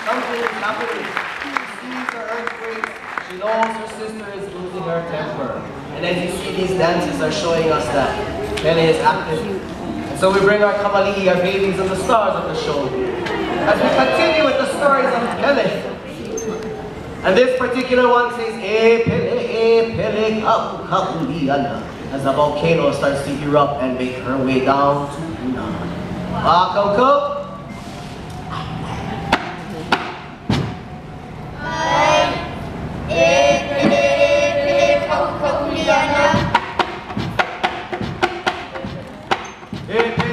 something is happening. She sees the earthquake. She knows her sister is losing her temper. And as you see, these dances are showing us that Pele is active. And so we bring our kamali'i, our babies, and the stars of the show as we continue with the stories of Pele. And this particular one says, Pele, kapuliana, as the volcano starts to erupt and make her way down to Puna. Coco? Hey,